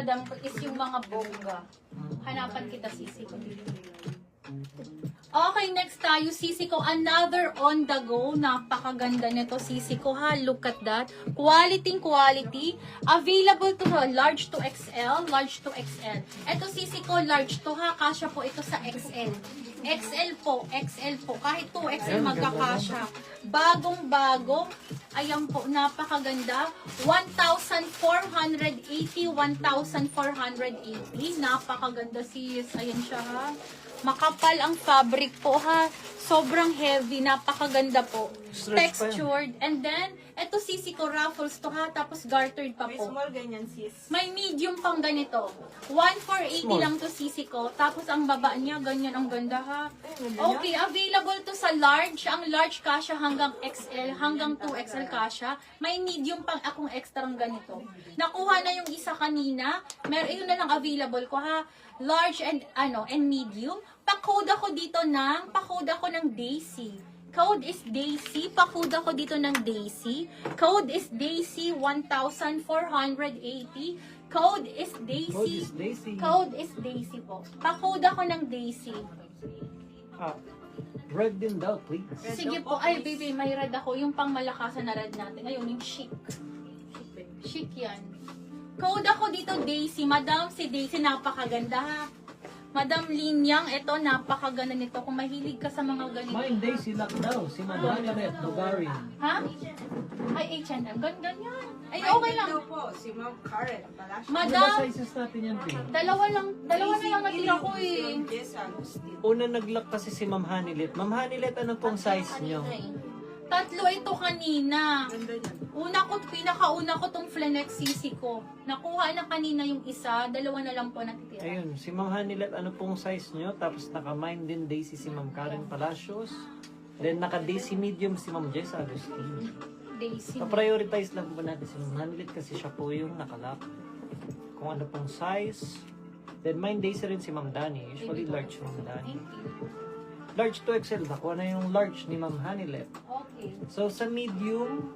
madam ko is yung mga bongga. Hanapan kita, sisi ko. Okay, next tayo, sisi ko. Another on the go. Napakaganda nito, sisi ko ha. Look at that. Quality. Available to large to XL, large to XL. Ito, sisi ko, large to ha. Kasya po ito sa XL. XL po. Kahit 2XL magkakasya. Bagong-bago. Ayan po, napakaganda. 1,480. Napakaganda, sis. Ayan siya ha. Makapal ang fabric po ha. Sobrang heavy. Napakaganda po. Textured. And then, eto sisi ko, ruffles to ha. Tapos gartered pa May po. small ganyan, sis. May medium pang ganito. 1,480 lang to sisi ko. Tapos ang baba niya, ganyan ang ganda ha. Okay, available to sa large. Ang large kasha hanggang XL, hanggang 2XL kasha. May medium pang akong extra ganito. Nakuha na yung isa kanina. Yun na lang available ko ha. Large and medium. Pa-code ako dito ng Daisy. Code is Daisy. Pa-code ako dito ng Daisy. Code is Daisy 1,480. Code is Daisy. Code is Daisy po. Pa-code ako ng Daisy. Red din daw, please. Sige po. Ay, baby, may red ako. Yung pang malakasan na red natin. Ayun, yung chic. Chic yan. Code ako dito, Daisy. Madam, si Daisy, napakaganda ha. Madam Linyang, ito, napakaganda nito. Kung mahilig ka sa mga ganito. Mine Daisy Lock daw, si Madaganet, Bulgarian. Ha? Ay, H&M. Ganyan. Ay, okay lang. Ito po, si Ma'am Karen Palacio. Ano ba Madam, sizes natin yan, Pin? dalawa na lang natira ko Si eh. Ma'am Jess Agustin. Una nag-lock kasi si Ma'am Hanilet. Ma'am Hanilet, ano pong size nyo? Tatlo ito kanina. Ganda niyan. Pinakauna ko tong Flenex CC ko. Nakuha na kanina yung isa, dalawa na lang po natitira. Ayun, si Ma'am Hanilet, ano pong size nyo? Tapos naka-mine din Daisy si Ma'am Karen Palacios. Then naka-Daisy medium si Ma'am Jess Agustin. Daisy. Pa-prioritize lang po natin si Ma'am Hanilet kasi siya po yung nakalock. Kung ano pong size. Then mine Daisy rin si Ma'am Dani. Usually large si Ma'am Dani. Thank you. Large to XL. Nakuha na yung large ni Ma'am Hanilet. Okay. So sa medium,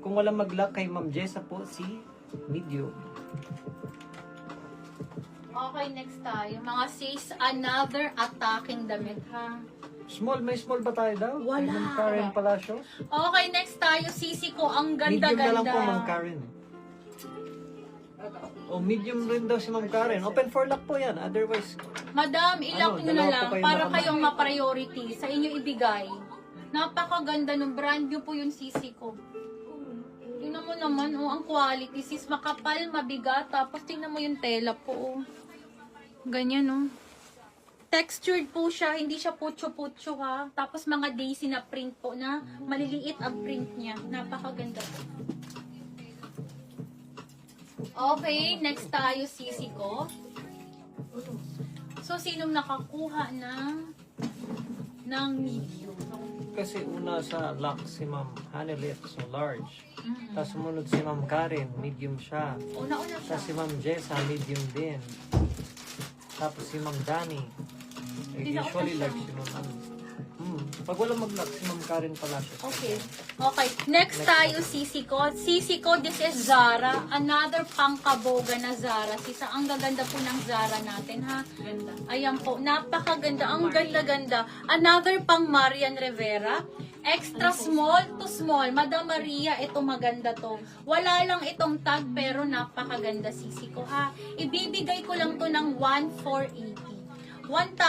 kung walang mag-lock kay Ma'am Jessa po, si medium. Okay, next tayo. Mga sis, another attacking damit ha. Small, may small ba tayo daw? Wala. Kay Ma'am Karen Palacios? Okay, next tayo. Sisi ko, ang Medium na lang ganda-ganda. po Ma'am Karen. O medium rin daw si Ma'am Karen. Open for lock po yan. Otherwise, Madam, ilock nyo na dalawa lang po kayo para nakamay. kayong ma-priority sa inyo ibigay. Napakaganda ng brand new po yung sisi ko. Tingnan mo naman, oh, ang quality. Sis, makapal, mabigat. Tapos tingnan mo yung tela po, oh. Ganyan, oh. Textured po siya, hindi siya putyo-putyo ha. Tapos mga daisy na print po na maliliit ang print niya. Napakaganda po. Okay, next tayo sisi ko. So, sinong nakakuha ng medium? kasi una sa lock si Ma'am Hanilet, so large. Tapos sumunod si Ma'am Karen, medium siya. Una-una siya. Tapos si Ma'am Jessa, medium din. Tapos si Ma'am Dani. Usually large si Ma'am Ano. Pag walang mag-lock, si Ma'am Karen Palacios. Okay. Okay. Next tayo, sisi ko. Sisi ko, this is Zara. Another pangkaboga na Zara. Sisa, ang gaganda po ng Zara natin, ha? Ganda. Ayan po. Napakaganda. Ang ganda-ganda. Another pang Marian Rivera. Extra small to small. Madam Maria, ito maganda to. Wala lang itong tag, pero napakaganda, sisi ko, ha? Ibibigay ko lang to ng 1,480. 1,000